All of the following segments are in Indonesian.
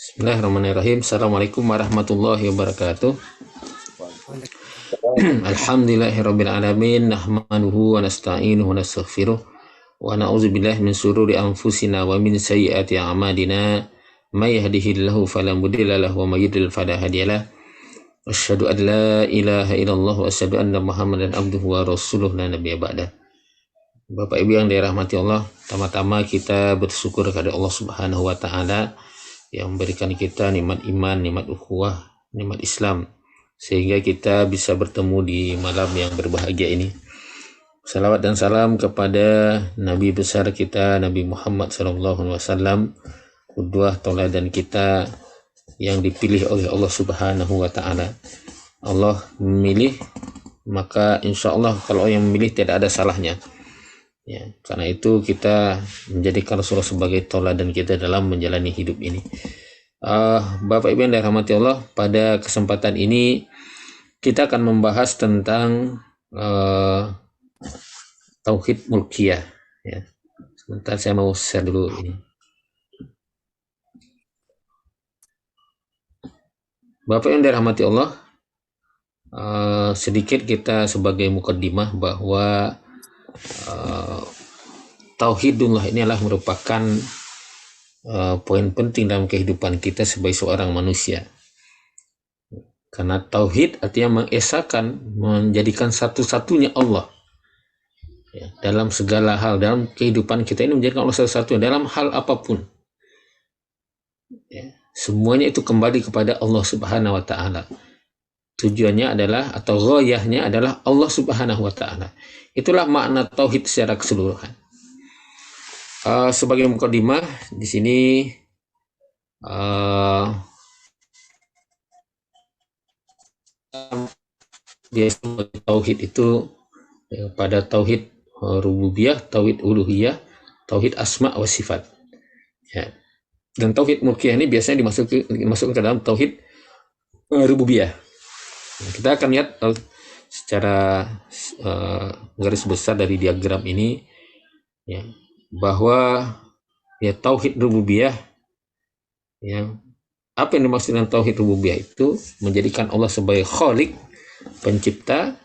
Bismillahirrahmanirrahim. Assalamualaikum warahmatullahi wabarakatuh. Alhamdulillahirabbil alamin, nahmaduhu wa nasta'inuhu wa nastaghfiruh wa na'udzubillahi min shururi anfusina wa min sayyiati a'malina. May yahdihillahu fala mudilla lahu wa may yudlil fala hadiyalah. Asyhadu an la ilaha illallah wa asyhadu anna Muhammadan abduhu wa rasuluh la nabiyya ba'da. Bapak Ibu yang dirahmati Allah, pertama-tama kita bersyukur kepada Allah Subhanahu wa taala yang memberikan kita nikmat iman, nikmat ukhuwah, nikmat Islam, sehingga kita bisa bertemu di malam yang berbahagia ini. Salawat dan salam kepada Nabi besar kita, Nabi Muhammad SAW, qudwah tauladan kita yang dipilih oleh Allah Subhanahu wa taala. Allah memilih, maka insya Allah kalau yang memilih tidak ada salahnya. Ya, karena itu kita menjadikan Rasulullah sebagai tauladan kita dalam menjalani hidup ini. Bapak Ibu yang dirahmati Allah, pada kesempatan ini kita akan membahas tentang tauhid mulkiyah. Ya. Sebentar saya mau share dulu ini. Bapak yang dirahmati Allah, sedikit kita sebagai mukaddimah bahwa tauhidullah ini adalah merupakan poin penting dalam kehidupan kita sebagai seorang manusia. Karena tauhid artinya mengesahkan, menjadikan satu-satunya Allah. Ya, dalam segala hal, dalam kehidupan kita ini menjadikan Allah satu-satunya dalam hal apapun. Ya, semuanya itu kembali kepada Allah Subhanahu wa taala. Tujuannya adalah, atau ghayahnya adalah Allah Subhanahu wa taala. Itulah makna tauhid secara keseluruhan. Sebagai mukadimah di sini biasanya tauhid itu pada tauhid rububiyah, tauhid uluhiyah, tauhid asma wa sifat. Ya. Dan tauhid mulkiyah ini biasanya dimasukkan ke dalam tauhid rububiyah. Kita akan lihat secara garis besar dari diagram ini, ya, bahwa ya tauhid rububiyah, ya, apa yang dimaksud dengan tauhid rububiyah itu menjadikan Allah sebagai khalik, pencipta.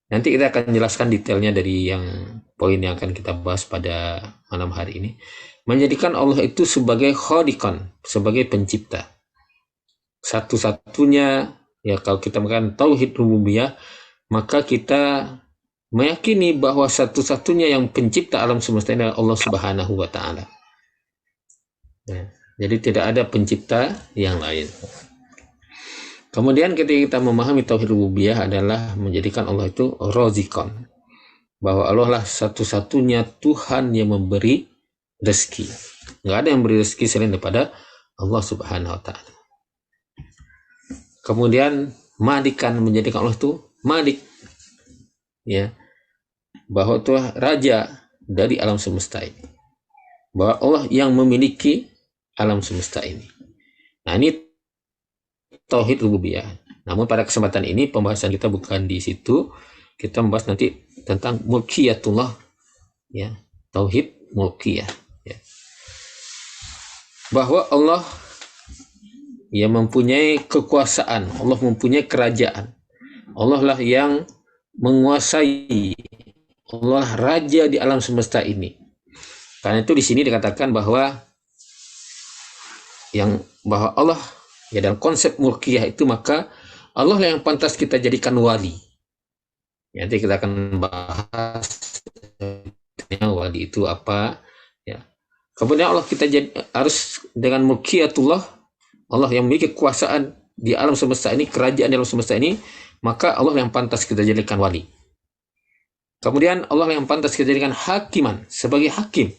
Nanti kita akan jelaskan detailnya dari yang poin yang akan kita bahas pada malam hari ini. Menjadikan Allah itu sebagai khalikan, sebagai pencipta. Satu-satunya, ya, kalau kita mengatakan tauhid rububiyah, maka kita meyakini bahwa satu-satunya yang pencipta alam semesta ini adalah Allah Subhanahu wa taala. Ya, jadi tidak ada pencipta yang lain. Kemudian ketika kita memahami tauhid rububiyah adalah menjadikan Allah itu razikon, bahwa Allah lah satu-satunya Tuhan yang memberi rezeki. Nggak ada yang memberi rezeki selain daripada Allah Subhanahu wa taala. Kemudian malikan, menjadikan Allah itu malik, ya, bahwa itu raja dari alam semesta ini, bahwa Allah yang memiliki alam semesta ini. Nah, ini tauhid rububiyah. Namun pada kesempatan ini pembahasan kita bukan di situ. Kita membahas nanti tentang mulkiyatullah, ya, tauhid mulkiyah, ya. Bahwa Allah yang mempunyai kekuasaan, Allah mempunyai kerajaan. Allah lah yang menguasai, Allah raja di alam semesta ini. Karena itu di sini dikatakan bahwa bahwa Allah, ya, dalam konsep mulkiyah itu, maka Allah lah yang pantas kita jadikan wali. Ya, nanti kita akan bahas wali itu apa, ya. Kemudian Allah kita harus dengan mulkiyatullah, Allah yang memiliki kekuasaan di alam semesta ini, kerajaan di alam semesta ini, maka Allah yang pantas kita jadikan wali. Kemudian Allah yang pantas kita jadikan hakiman, sebagai hakim.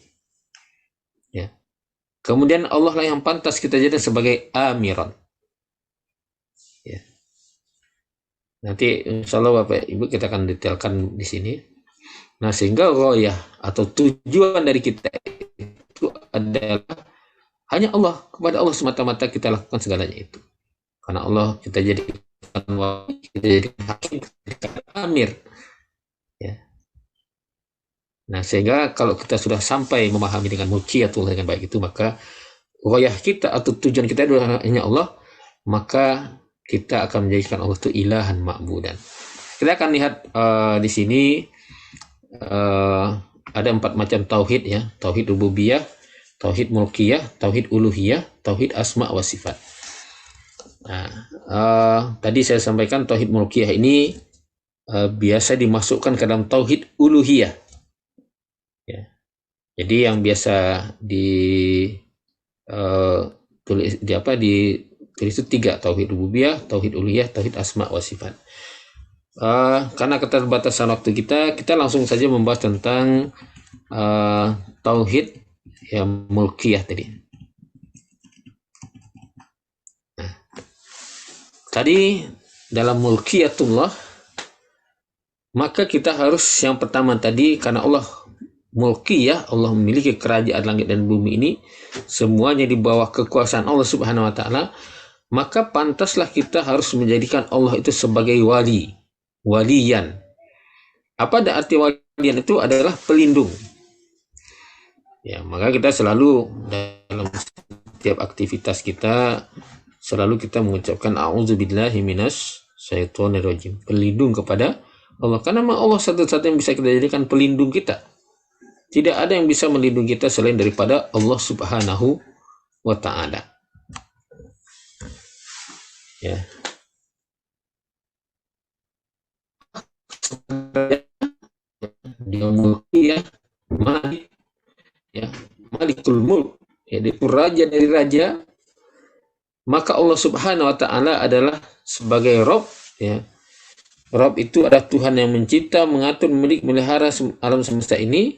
Ya. Kemudian Allah lah yang pantas kita jadikan sebagai amiran. Ya. Nanti insya Allah Bapak Ibu kita akan detailkan di sini. Nah, sehingga ghayah atau tujuan dari kita itu adalah hanya Allah, kepada Allah semata-mata kita lakukan segalanya itu. Karena Allah kita jadikan wali, kita jadikan hakim, kita jadikan amir. Ya. Nah, sehingga kalau kita sudah sampai memahami dengan mulkiyatullah dengan baik itu, maka ghayah kita atau tujuan kita adalah hanya Allah, maka kita akan menjadikan Allah itu ilahan ma'budan. Kita akan lihat di sini ada 4 macam tauhid ya. Tauhid rububiyah, tauhid mulkiyah, tauhid uluhiyah, tauhid asma wa sifat. Nah, tadi saya sampaikan tauhid mulkiyah ini biasa dimasukkan ke dalam tauhid uluhiyah. Ya. Jadi yang biasa ditulis ditulis itu 3, tauhid rububiyah, tauhid uluhiyah, tauhid asma wa sifat. Karena keterbatasan waktu kita langsung saja membahas tentang tauhid yang mulkiyah tadi. Nah, tadi dalam mulkiyatullah, maka kita harus yang pertama tadi, karena Allah mulkiyah, Allah memiliki kerajaan langit dan bumi ini, semuanya di bawah kekuasaan Allah Subhanahu wa taala, maka pantaslah kita harus menjadikan Allah itu sebagai waliyan. Apa arti waliyan? Itu adalah pelindung. Ya, maka kita selalu dalam setiap aktivitas kita selalu kita mengucapkan a'udzubillahi minas syaitonir rajim, pelindung kepada Allah, karena Allah satu-satunya yang bisa kita jadikan pelindung kita. Tidak ada yang bisa melindungi kita selain daripada Allah Subhanahu wa taala. Ya. Dia mulki ya, Malik ya, Malikul Mulk, ya, dia pun raja dari raja. Maka Allah Subhanahu wa taala adalah sebagai Rabb ya. Rabb itu adalah Tuhan yang mencipta, mengatur, melihara alam semesta ini.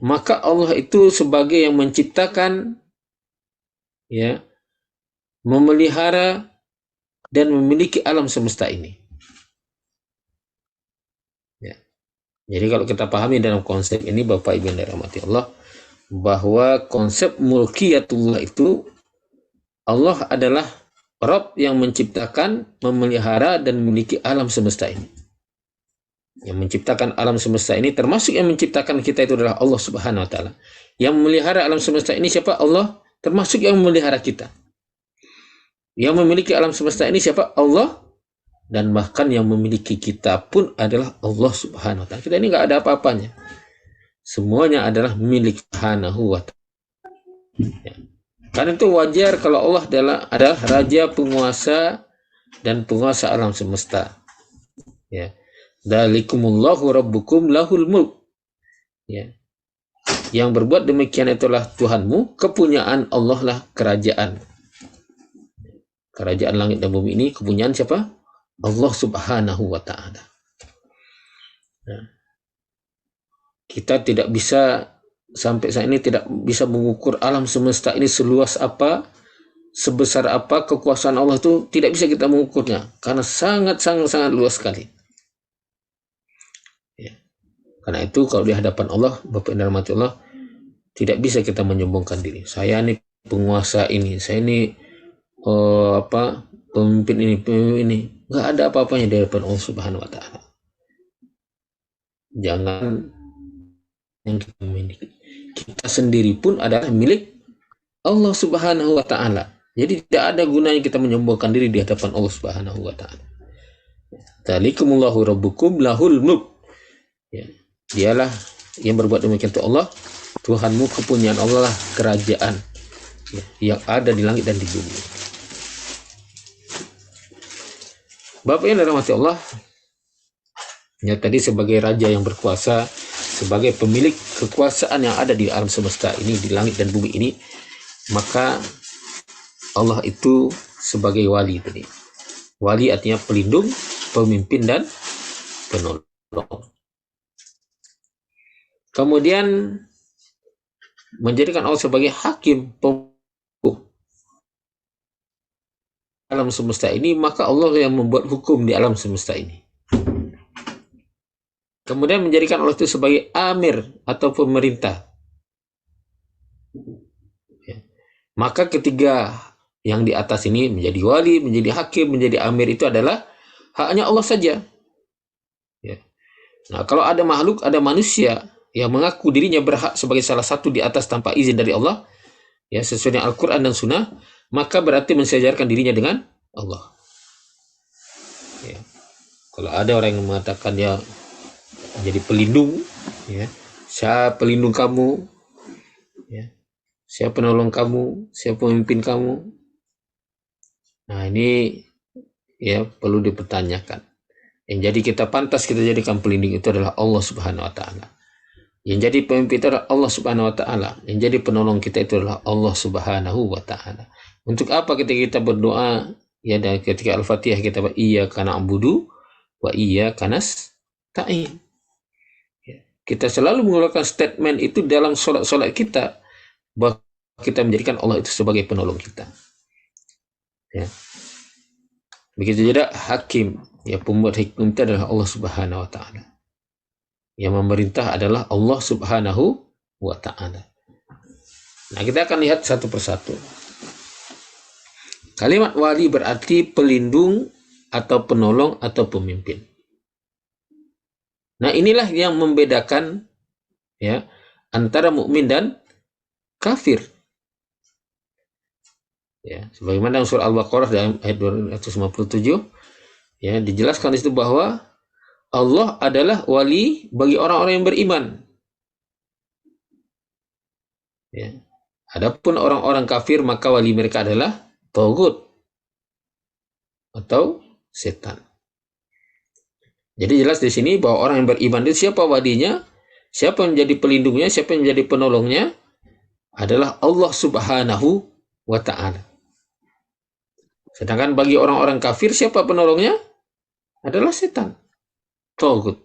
Maka Allah itu sebagai yang menciptakan, ya, memelihara dan memiliki alam semesta ini. Ya. Jadi kalau kita pahami dalam konsep ini, Bapak Ibu yang dirahmati Allah, bahwa konsep mulkiyatullah itu Allah adalah Rabb yang menciptakan, memelihara, dan memiliki alam semesta ini. Yang menciptakan alam semesta ini, termasuk yang menciptakan kita itu adalah Allah Subhanahu wa taala. Yang memelihara alam semesta ini siapa? Allah, termasuk yang memelihara kita. Yang memiliki alam semesta ini siapa? Allah. Dan bahkan yang memiliki kita pun adalah Allah Subhanahu wa taala. Kita ini nggak ada apa-apanya. Semuanya adalah milik Subhanahu wa taala. Ya. Karena itu wajar kalau Allah adalah raja, penguasa, dan penguasa alam semesta. Ya. Dzalikumullahu rabbukum lahul mulk. Ya. Yang berbuat demikian itulah Tuhanmu, kepunyaan Allah lah kerajaan. Kerajaan langit dan bumi ini kepunyaan siapa? Allah Subhanahu wa taala. Nah, kita tidak bisa sampai saat ini tidak bisa mengukur alam semesta ini seluas apa, sebesar apa kekuasaan Allah itu tidak bisa kita mengukurnya karena sangat luas sekali. Ya. Karena itu kalau di hadapan Allah, Bapak dan rahmati Allah, tidak bisa kita menyombongkan diri. Saya ini penguasa ini, saya ini pemimpin ini. Nggak ada apa-apanya di hadapan Allah Subhanahu wa taala. Jangan yang kita miliki. Kita sendiri pun adalah milik Allah Subhanahu wa taala. Jadi tidak ada gunanya kita menyombongkan diri di hadapan Allah Subhanahu wa taala. Dzalikumullahu rabbukum lahul mulk. Ya, dialah yang berbuat demikian itu Allah, Tuhanmu, kepunyaan Allah lah kerajaan, ya, yang ada di langit dan di bumi. Bapak yang dirahmati Allah, ya, tadi sebagai raja yang berkuasa, sebagai pemilik kekuasaan yang ada di alam semesta ini, di langit dan bumi ini, maka Allah itu sebagai wali tadi. Wali artinya pelindung, pemimpin, dan penolong. Kemudian menjadikan Allah sebagai hakim, alam semesta ini, maka Allah yang membuat hukum di alam semesta ini. Kemudian menjadikan Allah itu sebagai amir atau pemerintah. Ya. Maka ketiga yang di atas ini, menjadi wali, menjadi hakim, menjadi amir, itu adalah haknya Allah saja. Ya. Nah, kalau ada makhluk, ada manusia yang mengaku dirinya berhak sebagai salah satu di atas tanpa izin dari Allah, ya sesuai dengan Al-Quran dan Sunnah, maka berarti mensejarkan dirinya dengan Allah. Ya. Kalau ada orang yang mengatakan dia menjadi pelindung, ya, saya pelindung kamu, ya, saya penolong kamu, saya pemimpin kamu. Nah ini ya perlu dipertanyakan. Yang jadi kita pantas kita jadikan pelindung itu adalah Allah Subhanahu Wa Taala. Yang jadi pemimpin itu adalah Allah Subhanahu Wa Taala. Yang jadi penolong kita itu adalah Allah Subhanahu Wa Taala. Untuk apa ketika kita berdoa, ya, dan ketika Al-Fatihah kita iyyaka na'budu wa iyyaka nasta'in. Kita selalu mengeluarkan statement itu dalam solat-solat kita, bahwa kita menjadikan Allah itu sebagai penolong kita. Ya. Begitu juga hakim, ya, pembuat hukum itu adalah Allah Subhanahu Wa Taala. Yang memerintah adalah Allah Subhanahu Wa Taala. Nah, kita akan lihat satu persatu. Kalimat wali berarti pelindung atau penolong atau pemimpin. Nah, inilah yang membedakan, ya, antara mukmin dan kafir. Ya, sebagaimana dalam surah Al-Baqarah dalam ayat 257, ya, dijelaskan di situ bahwa Allah adalah wali bagi orang-orang yang beriman. Ya. Adapun orang-orang kafir maka wali mereka adalah taghut atau setan. Jadi jelas di sini bahwa orang yang beriman itu siapa walinya, siapa yang menjadi pelindungnya, siapa yang menjadi penolongnya adalah Allah Subhanahu Wa Taala. Sedangkan bagi orang-orang kafir siapa penolongnya? Adalah setan, taghut.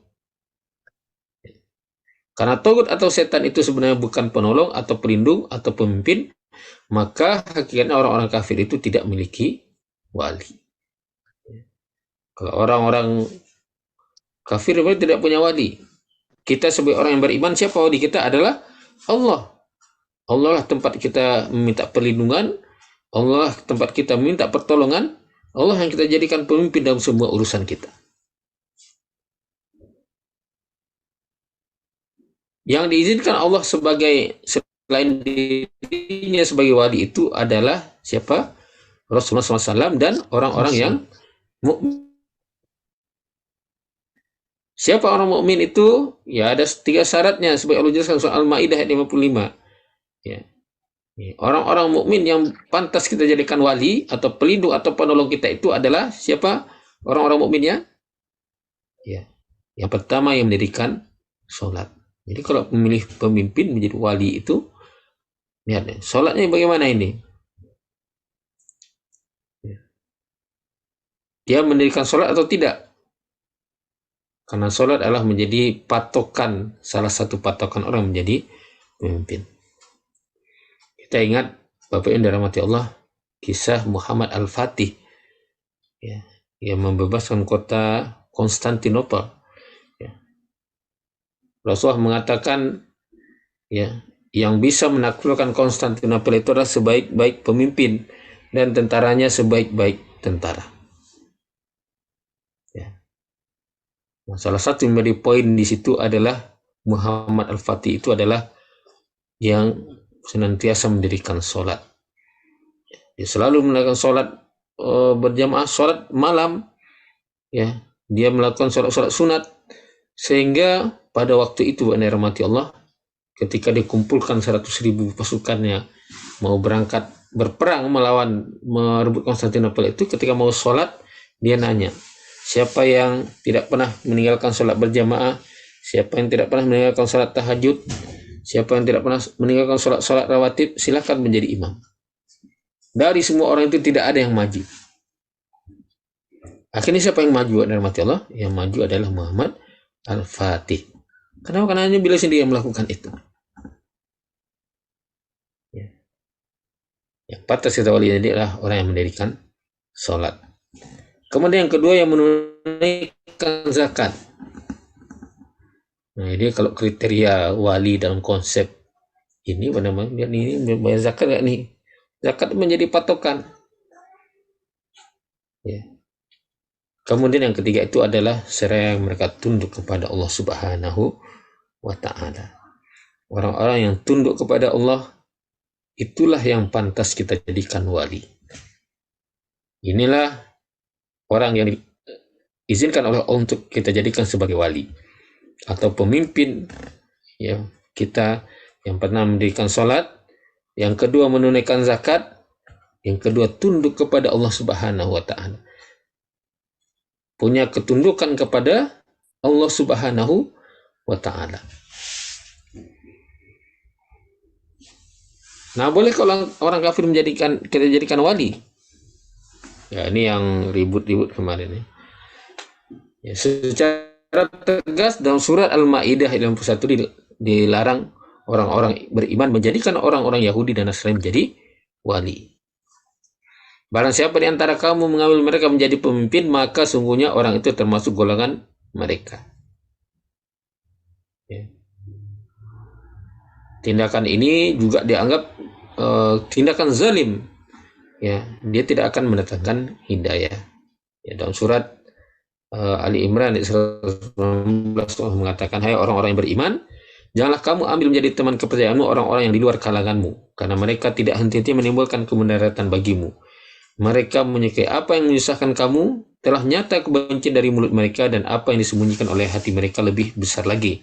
Karena taghut atau setan itu sebenarnya bukan penolong atau pelindung atau pemimpin, maka hakikatnya orang-orang kafir itu tidak memiliki wali. Kalau orang-orang kafir tidak punya wali. Kita sebagai orang yang beriman, siapa wali kita? Adalah Allah. Allah lah tempat kita meminta perlindungan, Allah tempat kita meminta pertolongan, Allah yang kita jadikan pemimpin dalam semua urusan kita. Yang diizinkan Allah sebagai selain dirinya sebagai wali itu adalah siapa? Rasulullah SAW dan orang-orang yang mukmin. Siapa orang mukmin itu? Ya ada 3 syaratnya sebagai Allah jelaskan soal Al-Maidah ayat 55. Ya. Orang-orang mukmin yang pantas kita jadikan wali atau pelindung atau penolong kita itu adalah siapa? Orang-orang mukminnya? Ya. Yang pertama yang mendirikan sholat. Jadi kalau memilih pemimpin menjadi wali itu, lihat nih, sholatnya bagaimana ini? Dia mendirikan sholat atau tidak? Karena sholat adalah menjadi patokan, salah satu patokan orang menjadi pemimpin. Kita ingat, Bapak yang dirahmati Allah, kisah Muhammad Al-Fatih, ya, yang membebaskan kota Konstantinopel. Ya. Rasulullah mengatakan, ya, yang bisa menaklukkan Konstantinopel itu adalah sebaik-baik pemimpin dan tentaranya sebaik-baik tentara. Ya. Nah, salah satu yang menjadi poin di situ adalah Muhammad Al-Fatih itu adalah yang senantiasa mendirikan sholat. Dia selalu melakukan sholat berjamaah, sholat malam. Ya, dia melakukan sholat sunat sehingga pada waktu itu, rahmati Allah, ketika dikumpulkan 100.000 pasukannya mau berangkat berperang merebut Konstantinopel itu, ketika mau sholat dia nanya, siapa yang tidak pernah meninggalkan sholat berjamaah, siapa yang tidak pernah meninggalkan sholat tahajud, siapa yang tidak pernah meninggalkan sholat rawatib, silakan menjadi imam. Dari semua orang itu tidak ada yang maju. Akhirnya siapa yang maju? Rahmati Allah, yang maju adalah Muhammad Al-Fatih. Kenapa? Karena hanya beliau sendiri yang melakukan itu. Ya. Yang patut kita wali adalah orang yang mendirikan sholat. Kemudian yang kedua yang menunaikan zakat. Nah, ini kalau kriteria wali dalam konsep ini, apa namanya? Ini bayar zakat nggak nih? Zakat menjadi patokan. Ya. Kemudian yang ketiga itu adalah serang mereka tunduk kepada Allah Subhanahu Wa Taala. Orang-orang yang tunduk kepada Allah, itulah yang pantas kita jadikan wali. Inilah orang yang diizinkan oleh Allah untuk kita jadikan sebagai wali atau pemimpin, ya, kita. Yang pertama mendirikan sholat, yang kedua menunaikan zakat, yang kedua tunduk kepada Allah Subhanahu wa Ta'ala. Punya ketundukan kepada Allah Subhanahu wa Ta'ala. Nah, boleh kalau orang kafir kita jadikan wali? Ya, ini yang ribut-ribut kemarin. Ya, secara tegas dalam surat Al-Maidah 61 dilarang orang-orang beriman menjadikan orang-orang Yahudi dan Nasrani menjadi wali. Barang siapa di antara kamu mengambil mereka menjadi pemimpin, maka sungguhnya orang itu termasuk golongan mereka. Ya. Tindakan ini juga dianggap tindakan zalim. Ya, dia tidak akan mendatangkan hidayah. Ya, dalam surat Ali Imran 119 Allah mengatakan, hai orang-orang yang beriman, janganlah kamu ambil menjadi teman kepercayaanmu orang-orang yang di luar kalanganmu, karena mereka tidak henti-henti menimbulkan kemudaratan bagimu. Mereka menyukai apa yang menyusahkan kamu, telah nyata kebencian dari mulut mereka, dan apa yang disembunyikan oleh hati mereka lebih besar lagi.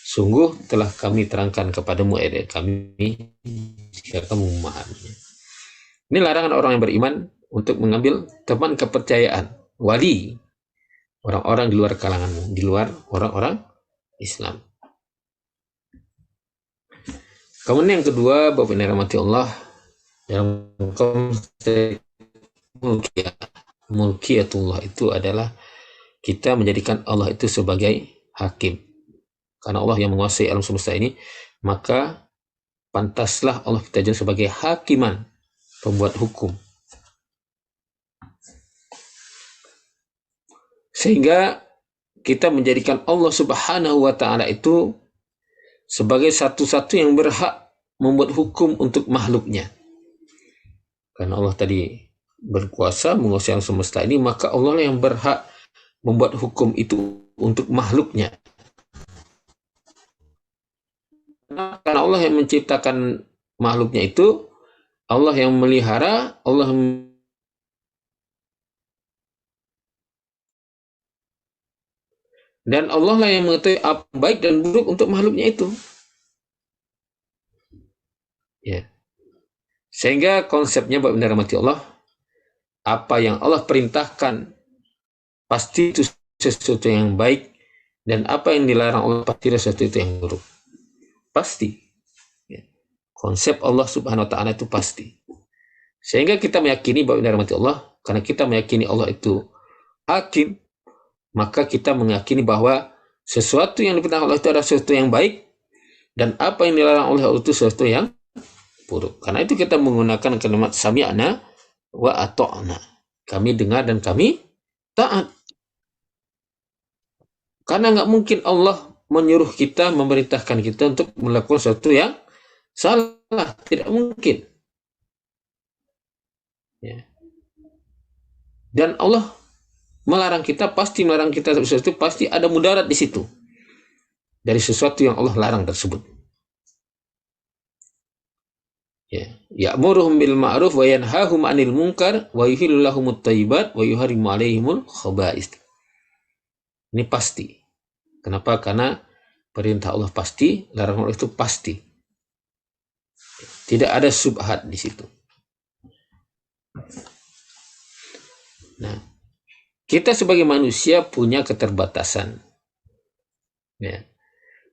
Sungguh telah kami terangkan kepadamu ayat kami jika kamu memahaminya. Ini larangan orang yang beriman untuk mengambil teman kepercayaan, wali, orang-orang di luar kalanganmu, di luar orang-orang Islam. Kemudian yang kedua, Bapak Ibu rahmati Allah, dalam konsep mulkiyatullah itu adalah kita menjadikan Allah itu sebagai hakim. Karena Allah yang menguasai alam semesta ini, maka pantaslah Allah kita jadikan sebagai hakiman, pembuat hukum. Sehingga kita menjadikan Allah Subhanahu wa Ta'ala itu sebagai satu-satu yang berhak membuat hukum untuk makhluknya. Karena Allah tadi berkuasa menguasai alam semesta ini, maka Allah yang berhak membuat hukum itu untuk makhluknya. Karena Allah yang menciptakan makhluknya itu, Allah yang melihara, dan Allah lah yang mengetahui apa baik dan buruk untuk makhluknya itu. Ya. Sehingga konsepnya Bapak Ibu rahmati Allah, apa yang Allah perintahkan pasti itu sesuatu yang baik, dan apa yang dilarang Allah pasti sesuatu itu yang buruk. Pasti. Ya. Konsep Allah Subhanahu wa Ta'ala itu pasti. Sehingga kita meyakini Bapak Ibu rahmati Allah, karena kita meyakini Allah itu hakim, maka kita meyakini bahwa sesuatu yang diperintahkan Allah itu adalah sesuatu yang baik, dan apa yang dilarang oleh Allah itu sesuatu yang buruk. Karena itu kita menggunakan kalimat sami'na wa ata'na. Kami dengar dan kami taat. Karena nggak mungkin Allah menyuruh kita, memerintahkan kita untuk melakukan sesuatu yang salah. Tidak mungkin. Ya. Dan Allah melarang kita, pasti melarang kita sesuatu, pasti ada mudarat di situ dari sesuatu yang Allah larang tersebut. Ya, ya'muruhum bil ma'ruf wa yanhahum 'anil munkar wa yuhillu lahumut thayyibat wa yuharrimu 'alaihimul khaba'ith. Ini pasti. Kenapa? Karena perintah Allah pasti, larangan Allah itu pasti. Tidak ada subhat di situ. Nah, kita sebagai manusia punya keterbatasan. Ya.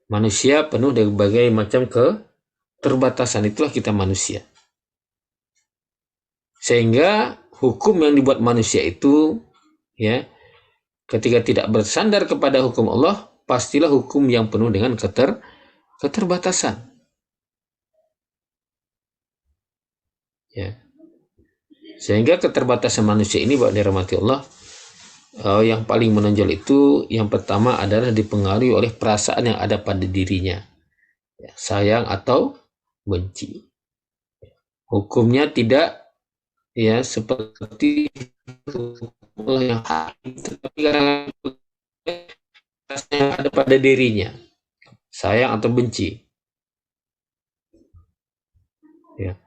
Manusia penuh dengan berbagai macam keterbatasan, itulah kita manusia. Sehingga hukum yang dibuat manusia itu, ya, ketika tidak bersandar kepada hukum Allah, pastilah hukum yang penuh dengan keterbatasan. Ya. Sehingga keterbatasan manusia ini, Bapak dirahmati Allah, yang paling menonjol itu yang pertama adalah dipengaruhi oleh perasaan yang ada pada dirinya, ya, sayang atau benci. Hukumnya tidak, ya, seperti Allah yang hakim, tetapi karena perasaan yang ada pada dirinya, sayang atau benci. Ya.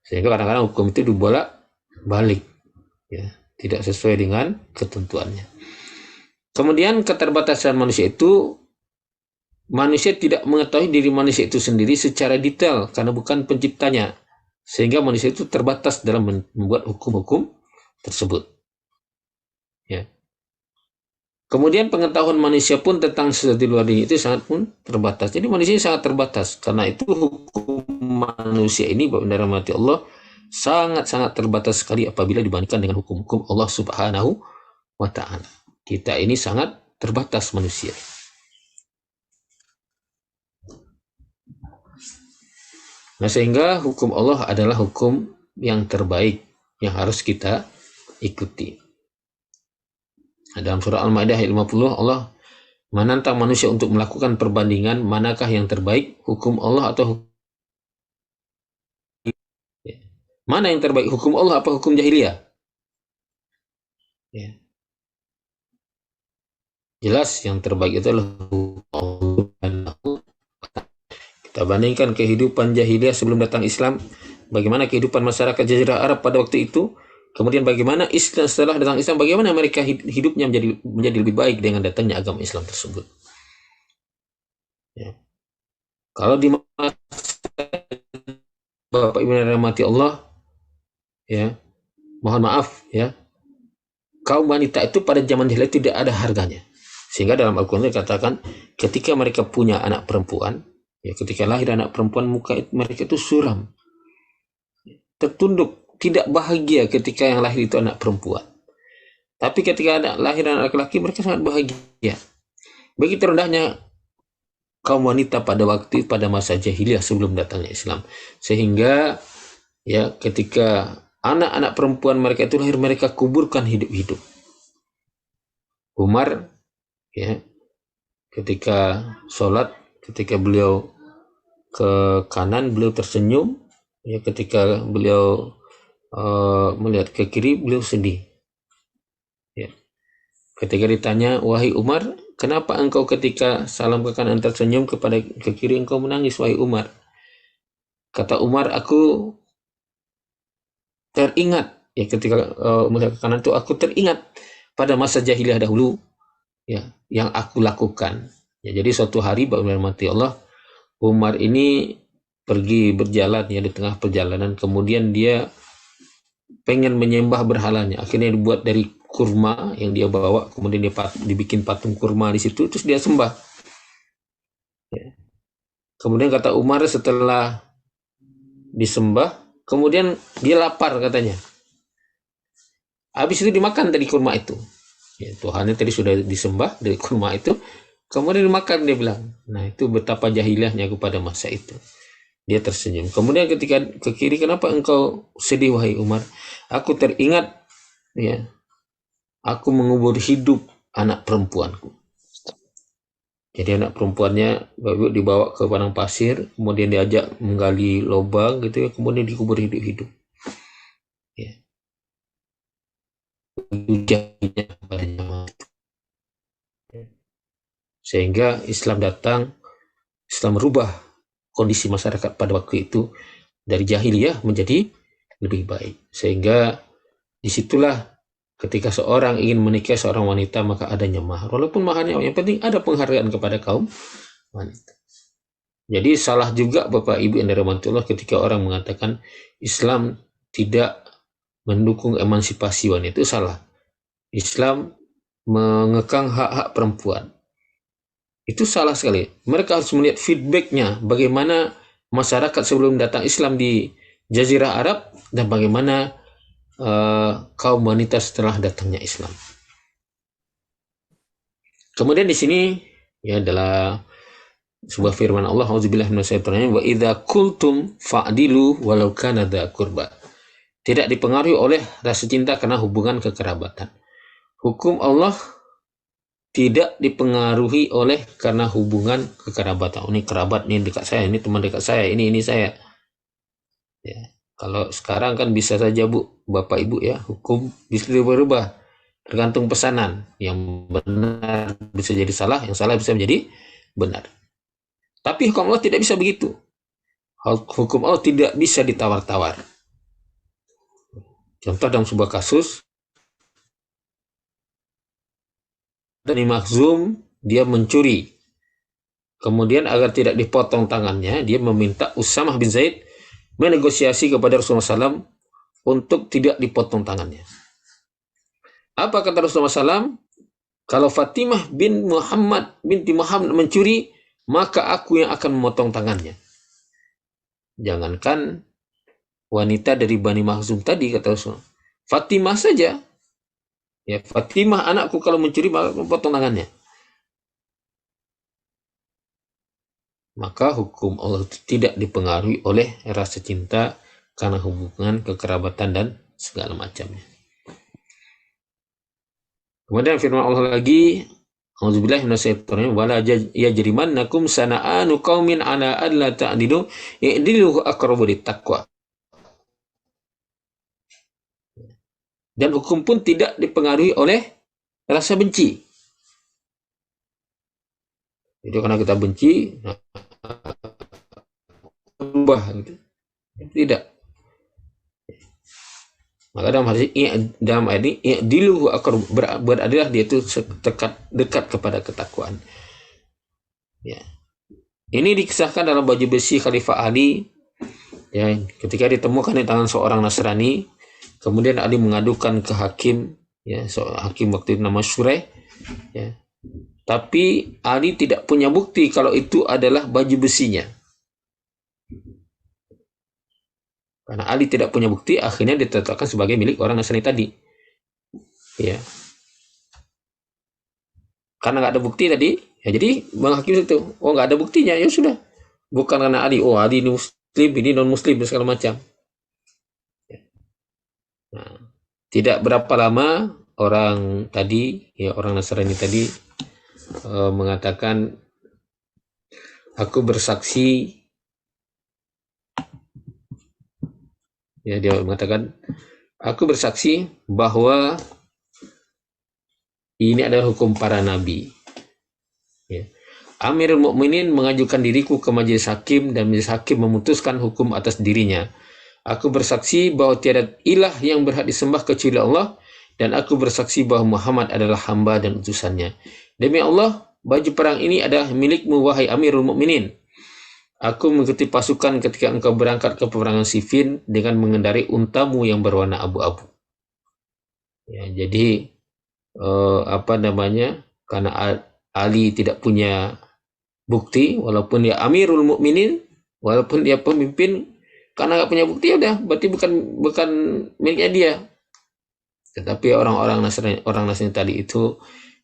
Sehingga kadang-kadang hukum itu dibolak-balik, ya, tidak sesuai dengan ketentuannya. Kemudian keterbatasan manusia itu, manusia tidak mengetahui diri manusia itu sendiri secara detail karena bukan penciptanya, sehingga manusia itu terbatas dalam membuat hukum-hukum tersebut. Ya. Kemudian pengetahuan manusia pun tentang sesuatu di luar diri itu sangat pun terbatas. Jadi manusia sangat terbatas. Karena itu hukum manusia ini, Bapak dan rahmati Allah, sangat-sangat terbatas sekali apabila dibandingkan dengan hukum-hukum Allah Subhanahu wa Ta'ala. Kita ini sangat terbatas manusia. Nah, sehingga hukum Allah adalah hukum yang terbaik yang harus kita ikuti. Dalam surah Al-Maidah ayat 50, Allah menantang manusia untuk melakukan perbandingan manakah yang terbaik, hukum Allah atau hukum. Mana yang terbaik, hukum Allah apa hukum jahiliyah? Ya. Jelas yang terbaik itu adalah hukum Allah. Kita bandingkan kehidupan jahiliyah sebelum datang Islam, bagaimana kehidupan masyarakat Jazirah Arab pada waktu itu, kemudian bagaimana Islam setelah datang Islam, bagaimana mereka hidupnya menjadi lebih baik dengan datangnya agama Islam tersebut. Ya. Kalau di masa Bapak Ibu yang dirahmati Allah, ya, mohon maaf, ya, kaum wanita itu pada zaman jahiliyah tidak ada harganya. Sehingga dalam Al-Quran dikatakan ketika mereka punya anak perempuan, ya, ketika lahir anak perempuan, mereka itu suram, tertunduk, tidak bahagia ketika yang lahir itu anak perempuan. Tapi ketika lahir anak laki-laki, mereka sangat bahagia. Begitu rendahnya kaum wanita pada masa jahiliyah sebelum datangnya Islam. Sehingga, ya, ketika anak-anak perempuan mereka itu lahir, mereka kuburkan hidup-hidup. Umar, ya, ketika sholat, ketika beliau ke kanan, beliau tersenyum. Ya, ketika beliau melihat ke kiri, beliau sedih. Ya. Ketika ditanya, wahai Umar, kenapa engkau ketika salam ke kanan tersenyum, ke kiri engkau menangis, wahai Umar? Kata Umar, aku teringat, ya, ketika melihat ke kanan itu aku teringat pada masa jahiliyah dahulu, ya, yang aku lakukan. Ya, jadi suatu hari, Bapak mati Allah, Umar ini pergi berjalan, ya, di tengah perjalanan, kemudian dia pengen menyembah berhalanya. Akhirnya dibuat dari kurma yang dia bawa, kemudian dia dibikin patung kurma di situ, terus dia sembah. Ya. Kemudian kata Umar, setelah disembah, kemudian dia lapar katanya. Habis itu dimakan dari kurma itu. Ya, Tuhannya tadi sudah disembah dari kurma itu, kemudian dimakan, dia bilang. Nah, itu betapa jahiliyahnya kepada masa itu. Dia tersenyum. Kemudian ketika ke kiri, kenapa engkau sedih, wahai Umar? Aku teringat, ya, aku mengubur hidup anak perempuanku. Jadi anak perempuannya dibawa ke padang pasir, kemudian diajak menggali lubang gitu, ya, kemudian dikubur hidup-hidup. Ya. Sehingga Islam datang, Islam merubah kondisi masyarakat pada waktu itu dari jahiliyah menjadi lebih baik. Sehingga disitulah ketika seorang ingin menikah seorang wanita, maka adanya mahar. Walaupun maharnya, yang penting ada penghargaan kepada kaum wanita. Jadi salah juga Bapak Ibu yang dirahmati Allah ketika orang mengatakan Islam tidak mendukung emansipasi wanita. Itu salah. Islam mengekang hak-hak perempuan. Itu salah sekali. Mereka harus melihat feedbacknya, bagaimana masyarakat sebelum datang Islam di Jazirah Arab dan bagaimana kaum wanita setelah datangnya Islam. Kemudian di sini, ya, adalah sebuah firman Allah, auzubillahi minasyaitonir rajim, wa idza qultum fa'dilu walau kana dza qurba. Tidak dipengaruhi oleh rasa cinta karena hubungan kekerabatan. Hukum Allah tidak dipengaruhi oleh karena hubungan kekerabatan. Ini kerabat, ini dekat saya, ini teman dekat saya, ini saya. Ya. Kalau sekarang kan bisa saja, Bu, Bapak Ibu, ya, hukum bisa berubah tergantung pesanan. Yang benar bisa jadi salah, yang salah bisa menjadi benar. Tapi hukum Allah tidak bisa begitu. Hukum Allah tidak bisa ditawar-tawar. Contoh dalam sebuah kasus, Bani Makhzum dia mencuri. Kemudian agar tidak dipotong tangannya, dia meminta Usamah bin Zaid menegosiasi kepada Rasulullah SAW untuk tidak dipotong tangannya. Apa kata Rasulullah SAW? Kalau Fatimah binti Muhammad mencuri, maka aku yang akan memotong tangannya. Jangankan wanita dari Bani Makhzum tadi, kata Rasulullah. Fatimah saja. Ya, Fatimah anakku kalau mencuri, maka memotong tangannya. Maka hukum Allah itu tidak dipengaruhi oleh rasa cinta karena hubungan kekerabatan dan segala macamnya. Kemudian firman Allah lagi, Auzubillahi minasyaitonir rajim, wala yajrimannakum sana'anu qaumin ala alla ta'dilu i'dilu aqrabu littaqwa. Dan hukum pun tidak dipengaruhi oleh rasa benci. Jadi karena kita benci, berubah gitu. Tidak. Maka dalam ayat ini i'dilu aqrabu, beradilah dia itu dekat kepada ketakwaan. Ya. Ini dikisahkan dalam baju besi Khalifah Ali, ya, ketika ditemukan di tangan seorang Nasrani. Kemudian Ali mengadukan ke hakim, ya, seorang hakim waktu itu nama Shuraih, ya. Tapi Ali tidak punya bukti kalau itu adalah baju besinya. Karena Ali tidak punya bukti, akhirnya ditetapkan sebagai milik orang Nasrani tadi. Ya. Karena nggak ada bukti tadi, ya jadi bang hakim itu, oh nggak ada buktinya, ya sudah. Bukan karena Ali, oh Ali ini Muslim, ini non Muslim dan segala macam. Nah, tidak berapa lama orang tadi, ya orang Nasrani tadi mengatakan, aku bersaksi, ya dia mengatakan, aku bersaksi bahwa ini adalah hukum para nabi. Ya. Amirul Mukminin mengajukan diriku ke majelis hakim dan majelis hakim memutuskan hukum atas dirinya. Aku bersaksi bahwa tiada ilah yang berhak disembah kecuali Allah, dan aku bersaksi bahwa Muhammad adalah hamba dan utusannya. Demi Allah, baju perang ini adalah milikmu, wahai Amirul Mukminin. Aku mengikuti pasukan ketika engkau berangkat ke peperangan Siffin dengan mengendarai untamu yang berwarna abu-abu. Ya, jadi karena Ali tidak punya bukti, walaupun dia Amirul Mukminin, walaupun dia pemimpin, karena nggak punya bukti, ya udah, berarti bukan miliknya dia. Tetapi orang Nasrani tadi itu,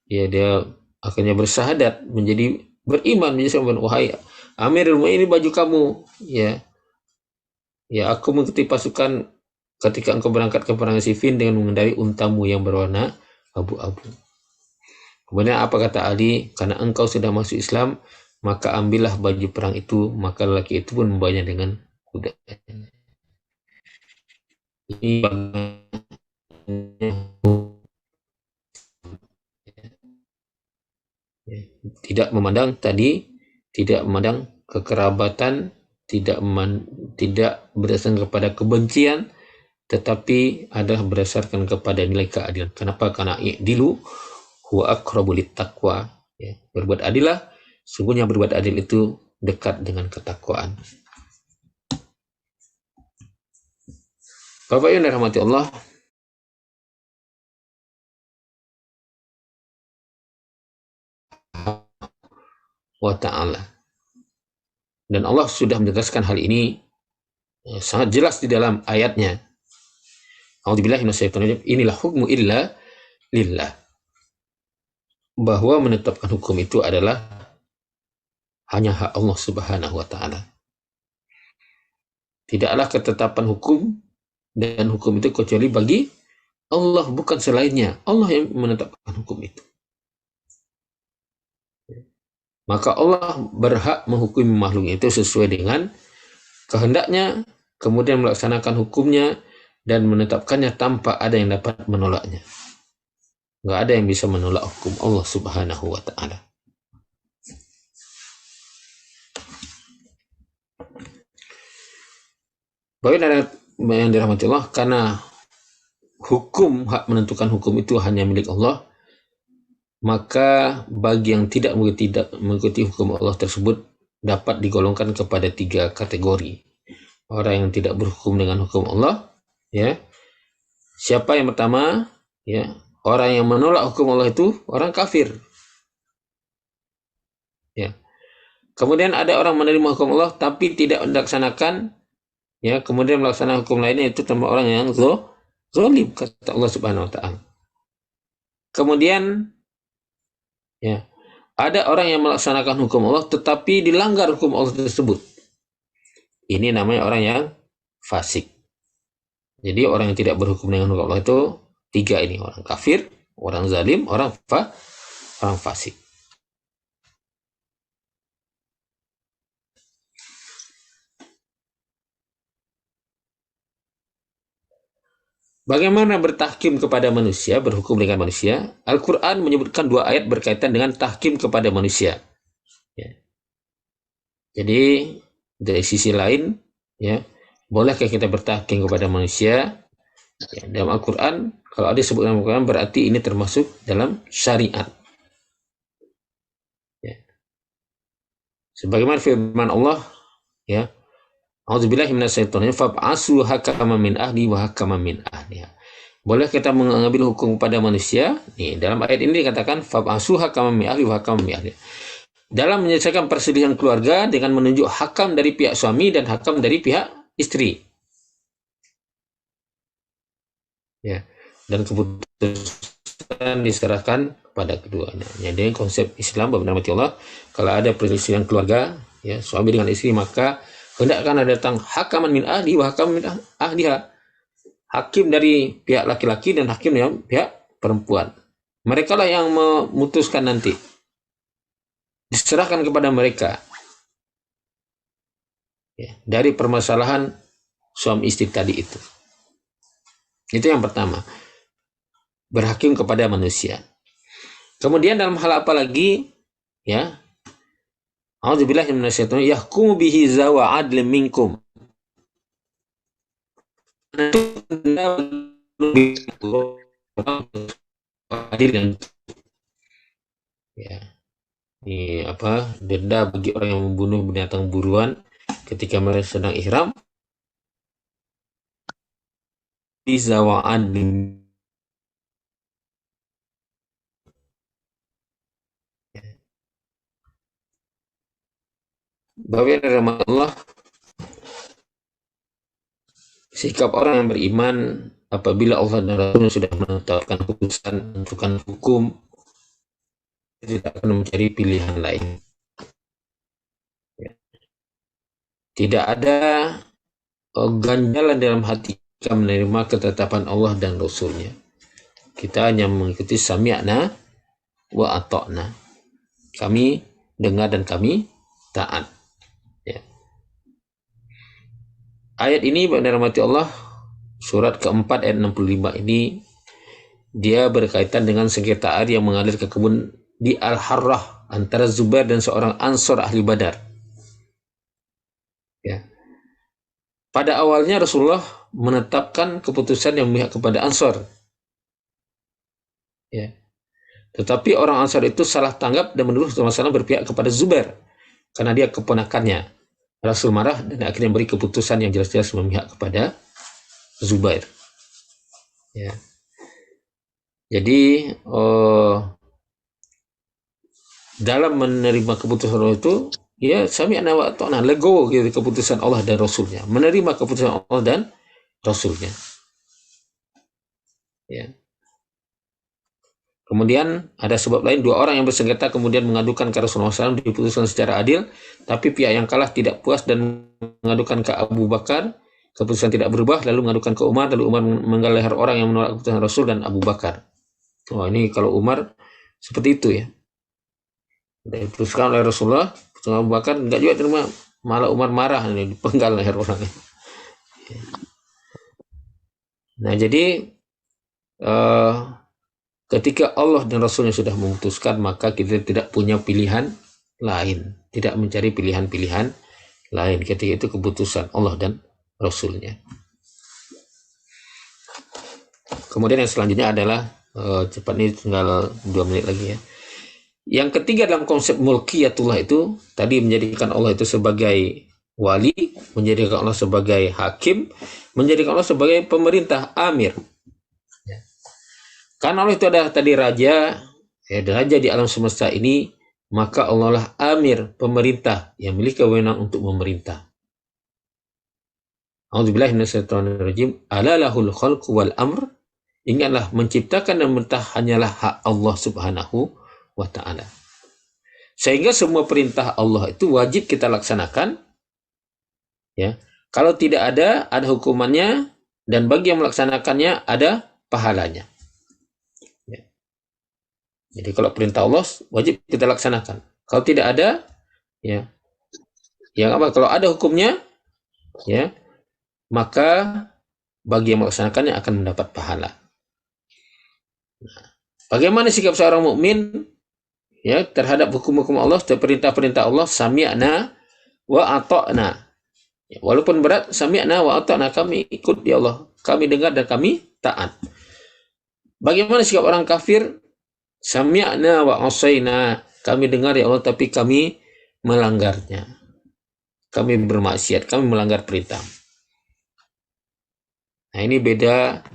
ya dia akhirnya bersyahadat, menjadi beriman, menjadi wahai Amirul Mukminin, ini baju kamu, ya. Ya, aku mengikuti pasukan ketika engkau berangkat ke perang Siffin dengan mengendarai untamu yang berwarna abu-abu. Kemudian apa kata Ali? Karena engkau sudah masuk Islam, maka ambillah baju perang itu. Maka lelaki itu pun membawanya dengan kuda. Ini tidak memandang kekerabatan, tidak berdasarkan kepada kebencian, tetapi adalah berdasarkan kepada nilai keadilan. Kenapa? Karena i'dilu huwa aqrabu littaqwa. Ya, berbuat adillah, sungguhnya berbuat adil itu dekat dengan ketakwaan. Bapak yang dirahmati Allah, wa ta'ala. Dan Allah sudah menjelaskan hal ini sangat jelas di dalam ayatnya. A'udzubillahi minasyaitonir rajim. Inilah hukmu illa lillah. Bahwa menetapkan hukum itu adalah hanya hak Allah Subhanahu wa ta'ala. Tidaklah ketetapan hukum dan hukum itu kecuali bagi Allah, bukan selainnya. Allah yang menetapkan hukum itu. Maka Allah berhak menghukumi makhluk itu sesuai dengan kehendaknya, kemudian melaksanakan hukumnya dan menetapkannya tanpa ada yang dapat menolaknya. Nggak ada yang bisa menolak hukum Allah Subhanahu wa ta'ala. Baik yang dirahmati Allah, karena hak menentukan hukum itu hanya milik Allah, maka bagi yang tidak mengikuti hukum Allah tersebut dapat digolongkan kepada 3 kategori. Orang yang tidak berhukum dengan hukum Allah, ya. Siapa yang pertama? Ya, orang yang menolak hukum Allah itu orang kafir. Ya. Kemudian ada orang menerima hukum Allah tapi tidak melaksanakan, ya, kemudian melaksanakan hukum lainnya, itu termasuk orang yang zalim, kata Allah Subhanahu wa taala. Kemudian, ya, ada orang yang melaksanakan hukum Allah tetapi dilanggar hukum Allah tersebut. Ini namanya orang yang fasik. Jadi orang yang tidak berhukum dengan hukum Allah itu 3 ini: orang kafir, orang zalim, orang fasik. Bagaimana bertahkim kepada manusia, berhukum dengan manusia? Al-Quran menyebutkan 2 ayat berkaitan dengan tahkim kepada manusia. Ya. Jadi dari sisi lain, ya, bolehkah kita bertahkim kepada manusia? Ya, dalam Al-Quran, kalau ada disebut dalam Al-Quran berarti ini termasuk dalam syariat. Ya. Sebagaimana firman Allah, ya, A'udzubillahi minasyaitonir rajim, fab'asu hakaman min ahli wa hakaman min ahliha. Boleh kita mengambil hukum pada manusia? Nih, dalam ayat ini dikatakan fab'asu hakaman min ahli wa hakaman min ahliha. Dalam menyelesaikan perselisihan keluarga dengan menunjuk hakam dari pihak suami dan hakam dari pihak istri. Ya, dan keputusan diserahkan pada keduanya. Jadi konsep Islam benar Allah, kalau ada perselisihan keluarga, ya, suami dengan istri, maka hendakkan ada datang hakaman min ahli wa hakaman min ahliha. Hakim dari pihak laki-laki dan hakim dari pihak perempuan. Mereka lah yang memutuskan nanti. Diserahkan kepada mereka, ya, dari permasalahan suami istri tadi itu. Itu yang pertama, berhakim kepada manusia. Kemudian dalam hal apa lagi? Ya, A'udzubillahi minasyaitonir rajim, yahkumu bihi zawa adlin minkum. Adil yang, ya, ini apa, denda bagi orang yang membunuh binatang buruan ketika mereka sedang ihram. Bizawa'an. Bapak dan Allah, sikap orang yang beriman apabila Allah dan Rasulnya sudah menetapkan keputusan, menentukan hukum, tidak akan mencari pilihan lain. Tidak ada ganjalan dalam hati kita menerima ketetapan Allah dan Rasulnya. Kita hanya mengikuti sami'na wa ata'na. Kami dengar dan kami taat. Ya. Ayat ini benar mati Allah, surat keempat ayat 65 ini, dia berkaitan dengan sengketa air yang mengalir ke kebun di Al-Harrah antara Zubair dan seorang Ansor ahli Badar. Ya. Pada awalnya Rasulullah menetapkan keputusan yang memihak kepada Ansor. Ya. Tetapi orang Ansor itu salah tanggap dan menuduh Rasulullah berpihak kepada Zubair karena dia keponakannya. Rasul marah dan akhirnya beri keputusan yang jelas-jelas memihak kepada Zubair. Ya. Jadi dalam menerima keputusan Allah itu, ya, sami'na wa ata'na, legowo gitu keputusan Allah dan Rasulnya, menerima keputusan Allah dan Rasulnya. Ya. Kemudian ada sebab lain, 2 orang yang bersengketa kemudian mengadukan ke Rasulullah SAW, diputuskan secara adil, tapi pihak yang kalah tidak puas dan mengadukan ke Abu Bakar, keputusan tidak berubah, lalu mengadukan ke Umar, lalu Umar menggal leher orang yang menolak keputusan Rasul dan Abu Bakar. Oh, ini kalau Umar seperti itu, ya. Diputuskan oleh Rasulullah, keputusan Abu Bakar enggak juga terima, malah Umar marah, ini dipenggal leher orangnya. Nah, jadi ketika Allah dan Rasulnya sudah memutuskan, maka kita tidak punya pilihan lain, tidak mencari pilihan-pilihan lain. Ketika itu keputusan Allah dan Rasulnya. Kemudian yang selanjutnya adalah cepat nih, tinggal 2 menit lagi ya. Yang ketiga dalam konsep mulkiyatullah itu tadi menjadikan Allah itu sebagai wali, menjadikan Allah sebagai hakim, menjadikan Allah sebagai pemerintah, amir. Karena Allah itu adalah tadi raja, raja di alam semesta ini, maka Allah lah amir, pemerintah yang memiliki wewenang untuk memerintah. A'udzubillahi minasyaitonirrajim. Ala lahul khalqu wal amr. Ingatlah, menciptakan dan memerintah hanyalah hak Allah Subhanahu wa ta'ala. Sehingga semua perintah Allah itu wajib kita laksanakan. Ya. Kalau tidak ada hukumannya, dan bagi yang melaksanakannya ada pahalanya. Ya. Jadi kalau perintah Allah wajib kita laksanakan. Kalau tidak ada, ya apa? Kalau ada hukumnya, ya, maka bagi yang melaksanakannya akan mendapat pahala. Nah, bagaimana sikap seorang mukmin ya terhadap hukum-hukum Allah, perintah-perintah Allah? Sami'na wa ata'na. Ya, walaupun berat, sami'na wa ata'na, kami ikut ya Allah, kami dengar dan kami taat. Bagaimana sikap orang kafir? Sami'na wa asaina, kami dengar ya Allah tapi kami melanggarnya. Kami bermaksiat, kami melanggar perintah. Nah, ini beda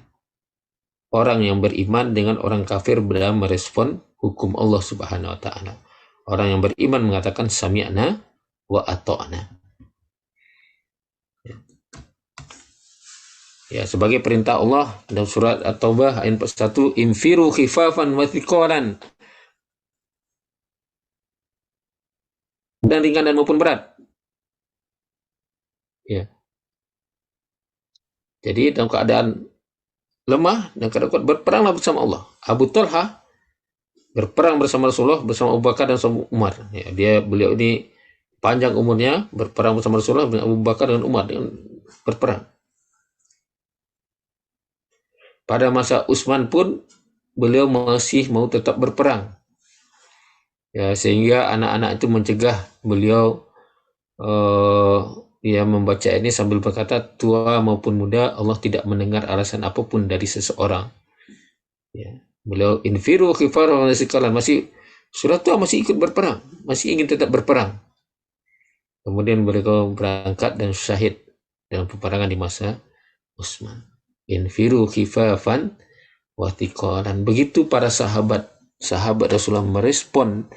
orang yang beriman dengan orang kafir dalam merespon hukum Allah Subhanahu wa ta'ala. Orang yang beriman mengatakan sami'na wa ata'na. Ya, sebagai perintah Allah dalam surat At-Taubah ayat 41, infiru khifafan wa thiqalan, dan ringan dan maupun berat. Ya. Jadi dalam keadaan lemah dan keadaan kuat, berperanglah bersama Allah. Abu Talha berperang bersama Rasulullah, bersama Abu Bakar dan bersama Umar. Ya, beliau ini panjang umurnya, berperang bersama Rasulullah, dengan Abu Bakar dan Umar, dengan berperang. Pada masa Utsman pun beliau masih mau tetap berperang. Ya, sehingga anak-anak itu mencegah beliau membaca ini sambil berkata, tua maupun muda, Allah tidak mendengar alasan apapun dari seseorang. Ya. Beliau infiru khifaran wa thiqalan, masih sudah tua, masih ikut berperang, masih ingin tetap berperang. Kemudian beliau berangkat dan syahid dalam peperangan di masa Utsman. Infiru khifafan wa thiqalan. Begitu para sahabat Rasulullah merespon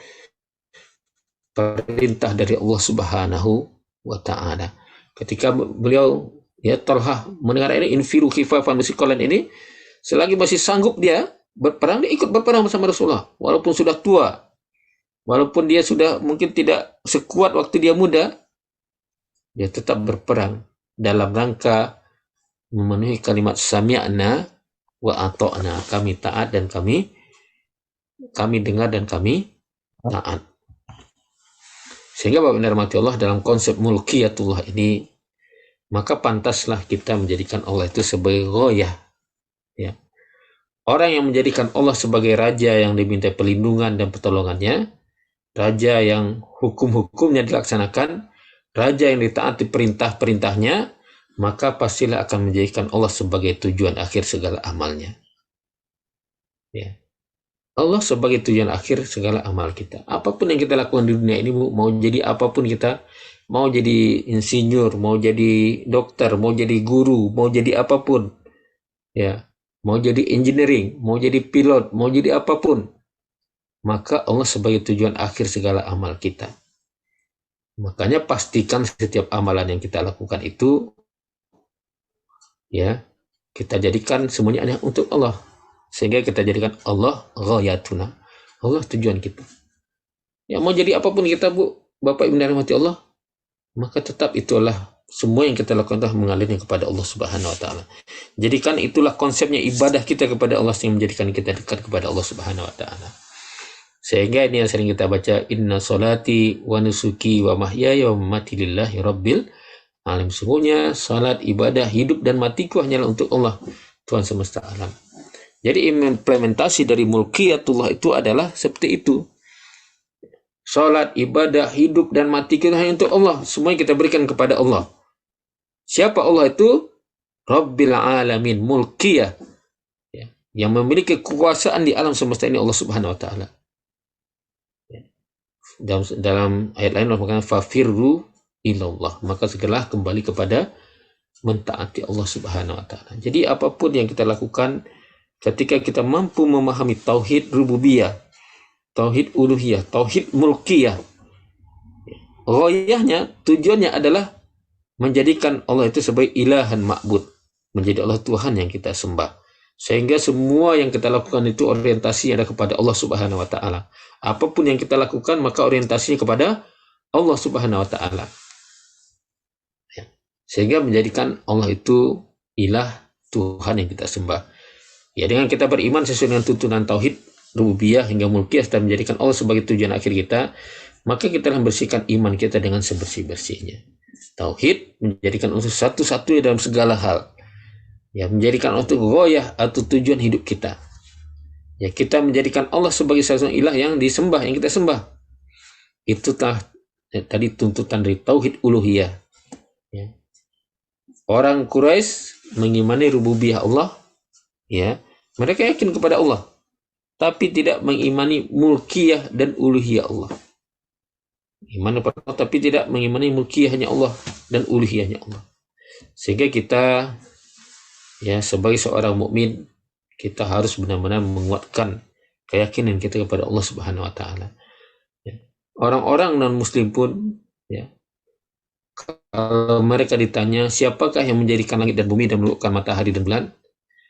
perintah dari Allah Subhanahu wa ta'ala. Ketika beliau Talha mendengar ini, infiru khifafan wa thiqalan ini, selagi masih sanggup dia berperang, dia ikut berperang bersama Rasulullah. Walaupun sudah tua, walaupun dia sudah mungkin tidak sekuat waktu dia muda, dia tetap berperang dalam rangka memenuhi kalimat sami'na wa ata'na, kami taat dan kami dengar dan kami taat. Sehingga Bapak Ibu rahmati Allah, dalam konsep mulkiyatullah ini, maka pantaslah kita menjadikan Allah itu sebagai ghoyah. Ya. Orang yang menjadikan Allah sebagai raja yang diminta perlindungan dan pertolongannya, raja yang hukum-hukumnya dilaksanakan, raja yang ditaati perintah-perintahnya, maka pastilah akan menjadikan Allah sebagai tujuan akhir segala amalnya. Ya. Allah sebagai tujuan akhir segala amal kita. Apapun yang kita lakukan di dunia ini, mau jadi apapun kita, mau jadi insinyur, mau jadi dokter, mau jadi guru, mau jadi apapun, ya, mau jadi engineering, mau jadi pilot, mau jadi apapun, maka Allah sebagai tujuan akhir segala amal kita. Makanya pastikan setiap amalan yang kita lakukan itu, ya, kita jadikan semuanya hanya untuk Allah, sehingga kita jadikan Allah ghayatuna, Allah tujuan kita. Ya, mau jadi apapun kita, Bu, Bapak Ibu rahmati Allah, maka tetap itulah semua yang kita lakukan telah mengalirnya kepada Allah Subhanahu wa ta'ala. Jadikan itulah konsepnya ibadah kita kepada Allah, yang menjadikan kita dekat kepada Allah Subhanahu wa ta'ala. Sehingga ini yang sering kita baca, inna solati wa nusuki wa mahyaya wa mamati lillahi rabbil alam. Sungguhnya salat, ibadah, hidup dan matiku hanyalah untuk Allah, Tuhan semesta alam. Jadi implementasi dari mulkiyatullah itu adalah seperti itu. Salat, ibadah, hidup dan mati kita hanya untuk Allah. Semuanya kita berikan kepada Allah. Siapa Allah itu? Rabbil alamin, mulkiyah. Ya. Yang memiliki kekuasaan di alam semesta ini Allah Subhanahu wa taala. Dalam ayat lain Allah mengatakan fafirru ilallah, maka segeralah kembali kepada mentaati Allah Subhanahu wa taala. Jadi apapun yang kita lakukan ketika kita mampu memahami tauhid rububiyah, tauhid uluhiyah, tauhid mulkiyah, ghayahnya, tujuannya adalah menjadikan Allah itu sebagai ilahan ma'bud, menjadi Allah Tuhan yang kita sembah. Sehingga semua yang kita lakukan itu orientasi ada kepada Allah Subhanahu wa taala. Apapun yang kita lakukan maka orientasinya kepada Allah Subhanahu wa taala. Sehingga menjadikan Allah itu ilah, Tuhan yang kita sembah. Ya, dengan kita beriman sesuai dengan tuntunan tauhid rububiyah hingga mulkiyah dan menjadikan Allah sebagai tujuan akhir kita, maka kita akan bersihkan iman kita dengan sebersih-bersihnya. Tauhid menjadikan unsur satu-satunya dalam segala hal. Ya, menjadikan Allah itu ghayah atau tujuan hidup kita. Ya, kita menjadikan Allah sebagai satu ilah yang disembah, yang kita sembah. Itu tadi tuntutan dari tauhid uluhiyah. Ya. Orang Quraisy mengimani rububiyah Allah, ya, mereka yakin kepada Allah, tapi tidak mengimani mulkiyah dan uluhiyah Allah. Iman kepada Allah, tapi tidak mengimani mulkiyahnya Allah dan uluhiyahnya Allah. Sehingga kita, ya, sebagai seorang mukmin, kita harus benar-benar menguatkan keyakinan kita kepada Allah Subhanahu wa taala. Ya. Orang-orang non-muslim pun, ya, kalau mereka ditanya siapakah yang menjadikan langit dan bumi dan menentukan matahari dan bulan,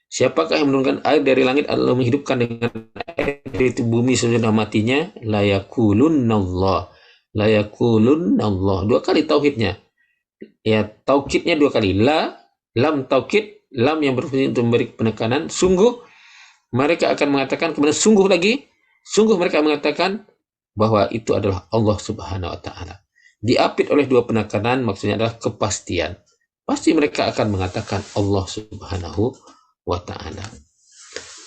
siapakah yang menurunkan air dari langit atau menghidupkan dengan air itu bumi sesudah matinya, la yaqulunallah, la yaqulunallah. Dua kali tauhidnya. Ya, taukidnya dua kali. Lam taukid, lam yang berfungsi untuk memberi penekanan. Sungguh mereka akan mengatakan, kemudian sungguh lagi, sungguh mereka mengatakan bahwa itu adalah Allah Subhanahu wa taala. Diapit oleh dua penekanan, maksudnya adalah kepastian. Pasti mereka akan mengatakan Allah Subhanahu wa ta'ala.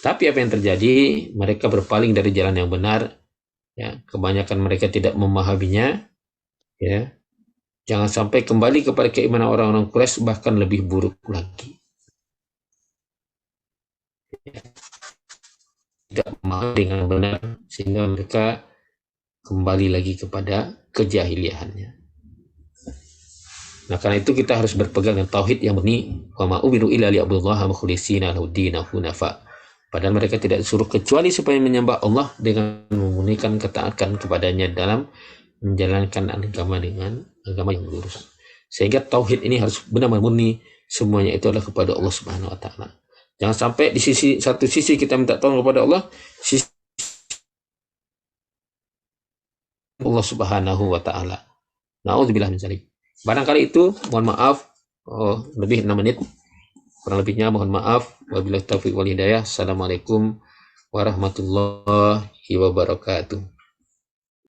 Tapi apa yang terjadi? Mereka berpaling dari jalan yang benar. Ya, kebanyakan mereka tidak memahaminya. Ya, jangan sampai kembali kepada keimanan orang-orang Quraisy, bahkan lebih buruk lagi. Ya, tidak memahami dengan benar, sehingga mereka kembali lagi kepada kejahiliahannya. Nah, karena itu kita harus berpegang dengan tauhid yang murni. Wa ma umiru illa liya'budullaha mukhlishina lahu dinahu hunafa. Padahal mereka tidak disuruh kecuali supaya menyembah Allah dengan memurnikan ketaatan kepadanya dalam menjalankan agama dengan agama yang lurus. Sehingga tauhid ini harus benar-benar murni, semuanya itu adalah kepada Allah Subhanahu wa taala. Jangan sampai di satu sisi kita minta tolong kepada Allah, sisi Allah Subhanahu wa taala. Nauzubillah min dzalik. Barangkali itu, mohon maaf, lebih 6 menit. Kurang lebihnya mohon maaf. Wabillahi taufiq wal hidayah. Assalamualaikum warahmatullahi wabarakatuh.